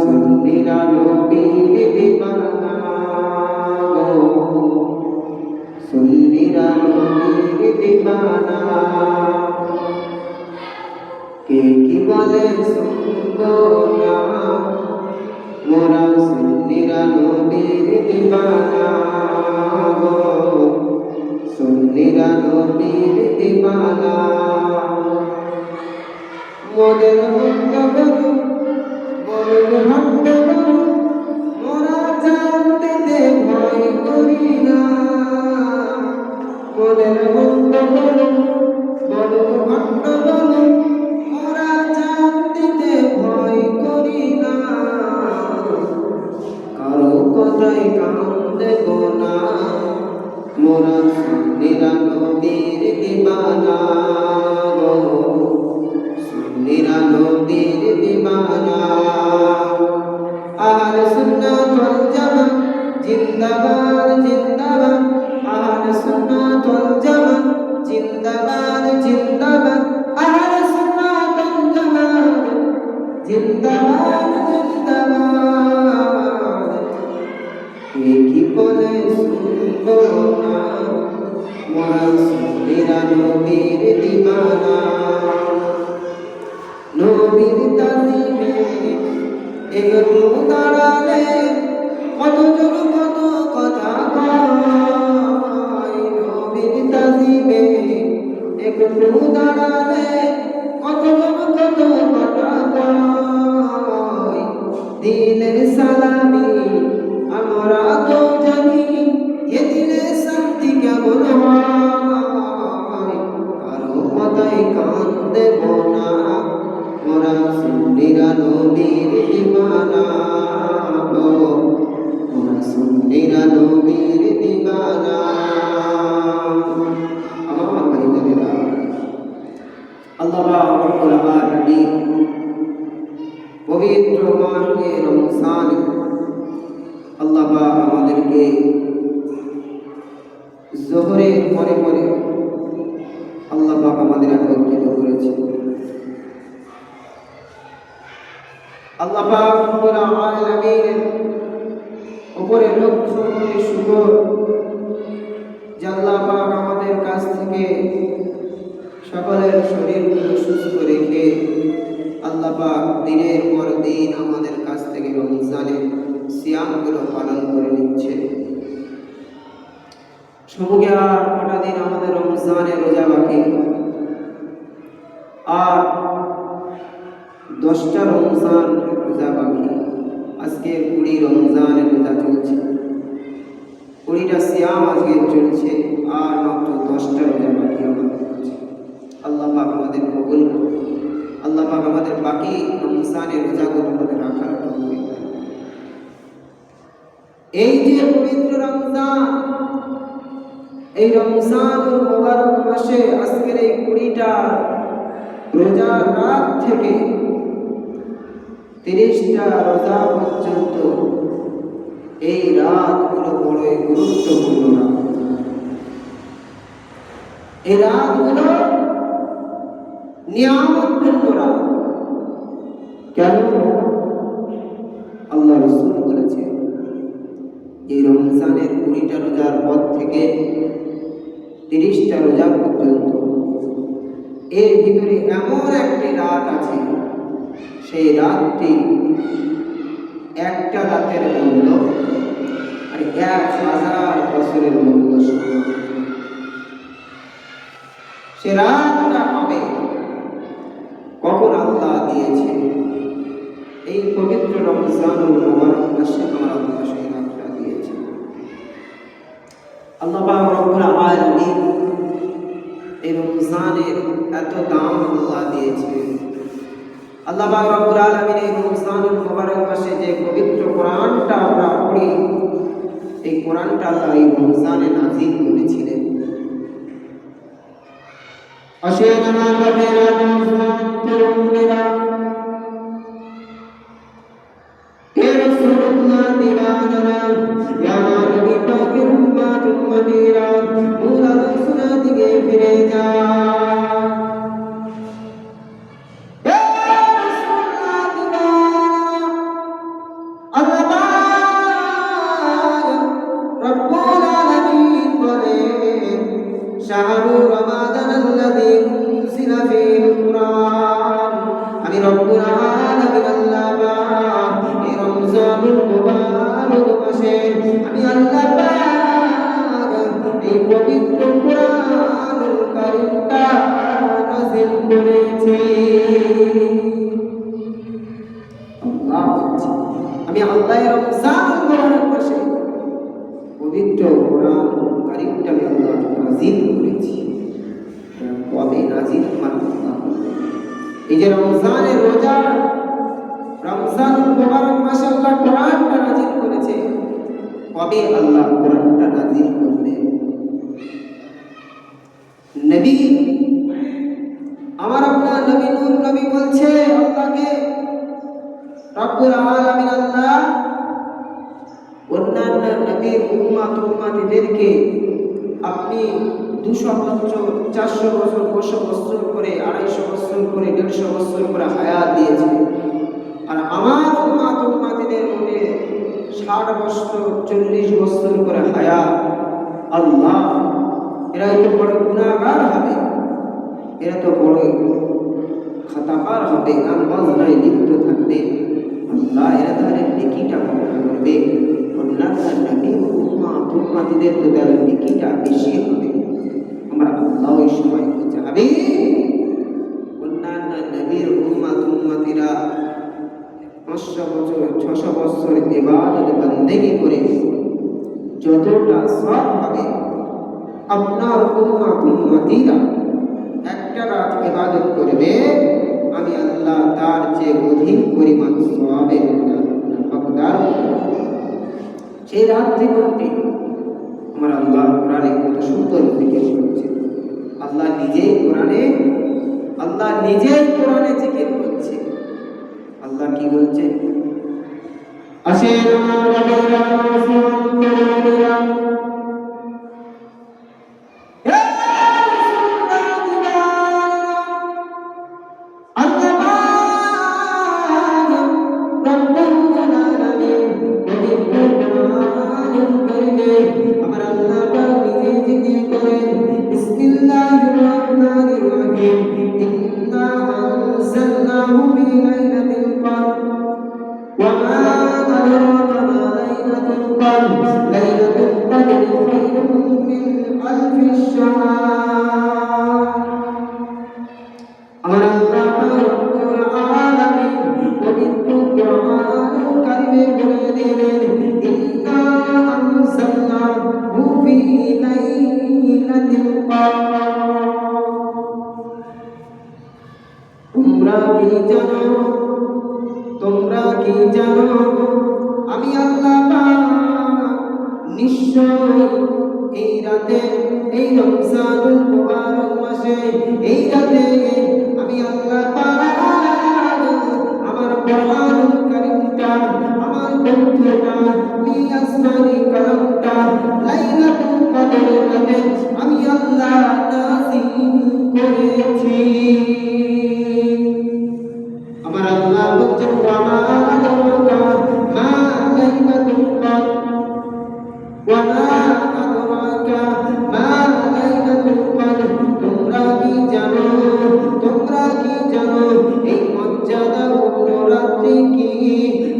সুন্নিরা নবীর দিবানা সুন্নিরা নবীর দিবানা কে কি বলে শুনবো না মোরা সুন্নিরা নবীর দিবানা সুন্নিরা নবীর দিবানা মোদের ভক্ত বলুন ভক্ত মোরা জানতে ভয় করি না মোদের ভক্ত বলুন ভক্ত মোরা জানতে ভয় করি না কারো কথায় কান দেব না মোরা সুন্নিরা নবীর দিবানা সুন্নিরা নবীর দিবানা আহলে সুন্নাত ওয়াল জামাত জিন্দাবাদ জিন্দাবাদ আহলে সুন্নাত ওয়াল জামাত জিন্দাবাদ জিন্দাবাদ আহলে সুন্নাত ওয়াল জামাত জিন্দাবাদ জিন্দাবাদ কে কি বলে শুনবো না মোরা সুন্নিরা নবীর দিবানা নবীর তাজিমে একটু দাঁড়ালে কতজন কত কথা কয় নবীর তাজিমে একটু দাঁড়ালে কতজন কত কথা কয় দিলের সালামি আমরা তো জানি এ দিলে শান্তি কেমন হয় কারো কথায় কান দেব না মোরা সুন্নিরা নবীর দিবানা মোরা সুন্নিরা নবীর দিবানা আমার ভাইদেরা আল্লাহ রাব্বুল আলামিন পবিত্র মাহে রমজান আল্লাহ আমাদেরকে যোহরের পরে পরে আল্লাহ আমাদের একত্রিত করেছে আল্লাহ পাক রব্বুল আলামিনের উপরে লক্ষ কোটি শুকর যে আল্লাহ পাক আমাদের কাছ থেকে সকলের শরীরগুলো সুস্থ রেখে আল্লাহ পাক দিনের পর দিন আমাদের কাছ থেকে রমজানের সিয়ামগুলো পালন করে নিচ্ছে সমুখে আর কটা দিন আমাদের রমজানের রোজা বাকি আর 10টা রমজান রোজা বাকি আজকে 20 রমজানের রোজা চলছে 20টা সিয়াম আজকে চলছে আর মাত্র 10টা রোজা বাকি আমাদের আছে আল্লাহ পাক আমাদের কবুল করুন আল্লাহ পাক আমাদের বাকি রমজানের রোজাগুলো আমাদের রাখার তৌফিক দান এই যে পবিত্র রমজান এই রমজানুল মুবারক মাসে আজকের এই 20টা রোজা রাত থেকে 30টা রোজা পর্যন্ত এই রাতগুলো বড়ই গুরুত্বপূর্ণ রাত এই রাতগুলো নিয়ামতপূর্ণ রাত কেন আল্লাহ রাসূল বলেছেন এই রমজানের 20টা রোজার পর থেকে 30টা রোজা পর্যন্ত এর ভিতরে এমন একটি রাত আছে সেই রাতটি একটা রাতের মূল্য আর 1000 বছরের মূল্য সমান সে রাতটা হবে কখন আল্লাহ দিয়েছে এই পবিত্র রমজানুল মুবারক মাসে আমার আল্লাহ সেই রাতটা দিয়েছে আল্লাহ পাক রব্বুল আলামিন এই রমজানের এত দাম আল্লাহ দিয়েছে আল্লাহ পাক রব্বুল আলামিন এই রমজানুল মুবারক মাসে যে পবিত্র কোরআনটা আমরা পড়ি এই কোরআনটা আল্লাহ এই রমজানে নাযিল করেছিলেন আশিয়ানা কাবিরা তুরুমিরা হে রাসূলুল্লাহ দিবানা ইয়া নবী পাকের উম্মত উম্মতিরা মূল আলোচনা দিকে ফিরে যা শাহরু রমাদানাল্লাযী উনজিলা ফীহিল কুরআন। আমি রব্বুল আলামিন আল্লাহ পাক এই রমজানুল মুবারক মাসে আমি আল্লাহ পাক এই পবিত্র কুরআনুল কারীমটা নাযিল করেছি। আল্লাহ বলছে আমি আল্লাহ রমজানুল মুবারক মাসে পবিত্র কোরআন কারীমটা আমি আল্লাহ নাযিল করেছি। কবে নাযিল? এই যে রমজানের রোজা, রমজানুল মুবারক মাসে আল্লাহ কোরআনটা নাযিল করেছে। কবে আল্লাহ কোরআনটা নাযিল করলেন? নবী আমার আপনার নবী নূর নবী বলছে আল্লাহকে, রব্বুল আলামিন আল্লাহ অন্যান্য নবীর উম্মতদেরকে আপনি 200 বছর, 400 বছর, 500 বছর করে, 250 বছর করে, 150 বছর করে হায়াত দিয়েছে। আর আমার উম্মতদের মধ্যে 60 বছর, 40 বছর করে হায়াত। আল্লাহ, এরা তো বড় গুনাহগার হবে, এরা তো বড় খাতাকার হবে, গান বাজনায় লিপ্ত থাকবে। আল্লাহ, এরা তাহলে নেকিটা করবে। অন্যান্য নবী উম্মতদের তো তাহলে নেকিটা বেশি হবে। আমরা আল্লাহ ওই সময় যাবে অন্যান্য নবীর উম্মতিরা 500 বছর, 600 বছর ইবাদত বন্দেগি করে যতটা সওয়াব হবে, আপনার উম্মতিরা একটা রাত ইবাদত করবে, আমি আল্লাহ তার চেয়ে অধিক পরিমাণ সওয়াবের হকদার। সেই রাত্রি কোনটি? আমার আল্লাহ কোরআনে কত সুন্দর জিকির করছে। আল্লাহ নিজেই জিকির করছে। আল্লাহ কি বলছে? আসেন আমার রবের রাসূলরা, তোমরা কি জানো আমি আল্লাহ পাক নিশ্চয় এই রাতে, এই রমজানুল মুবারক মাসে এই রাতে আমি আল্লাহ পাক আমার কোরআনুল কারীমটা, আমার গ্রন্থটা, আমি আসমানি কালামটা লাইলাতুল কদরের রাতে আমি আল্লাহ নাযিল করেছি। আমার আল্লাহ বলছেন ওয়া মা আদরাকা মা লাইলাতুল কদর, ওয়া মা আদরাকা মা লাইলাতুল কদর। তোমরা কি জানো এই মর্যাদাপূর্ণ রাত্রি কি?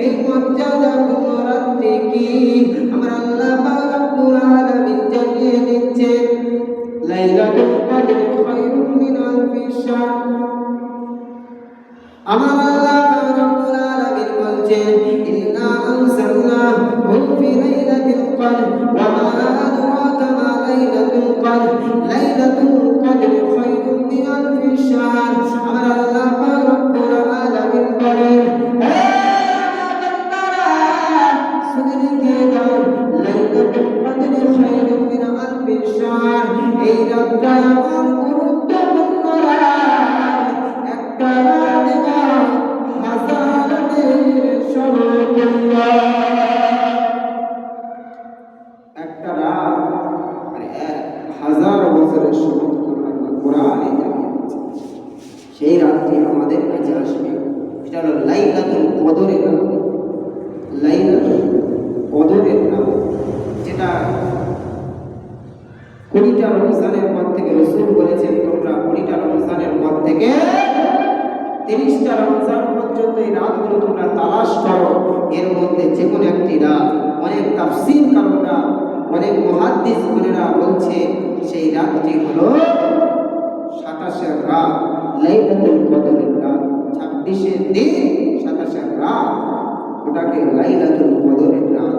এই মর্যাদাপূর্ণ রাত্রি কি? আমার আল্লাহ পাক রব্বুল আলামিন জানিয়ে দিচ্ছেন লাইলাতুল কদর খায়রুম মিন আলফি শাহর। আমার আল্লাহ পাক রব্বুল আলামিন বলছেন ইন্না আনজালনাহু ফি লাইলাতিল কদর ওয়া মা আদরাকা মা লাইলাতুল কদর, লাইলাতুল কদর খায়রুম মিন আলফি শাহর। আমার আল্লাহ পাক রব্বুল আলামিন বলেন হে বান্দারা শুনে রেখে দাও, লাইলাতুল কদর খায়রুম মিন আলফি শাহর। এই রাতটা এমন গুরুত্বপূর্ণ রাত, একটা রাত একটা রাত আর 1000 বছরের সমতুল্য কোরআনে জানিয়েছে। সেই রাতটি আমাদের কাছে আসবে। এটা হলো লাইলাতুল কদরের রাত, লাইলাতুল কদরের রাত, যেটা কুড়িটা রমজানের পর থেকে রাসূল বলেছেন তোমরা কুড়িটা রমজানের পর থেকে 30টা রমজান পর্যন্ত এই রাতগুলো তোমরা তালাশ করো। এর মধ্যে যে কোনো একটি রাত, অনেক তাফসীর কারণরা, অনেক মুহাদ্দিস গুণেরা বলছে সেই রাতটি হলো 27 রাত, লাইলাতুল কদরের রাত। 26 দিন 27 রাত, ওটাকে লাইলাতুল কদরের রাত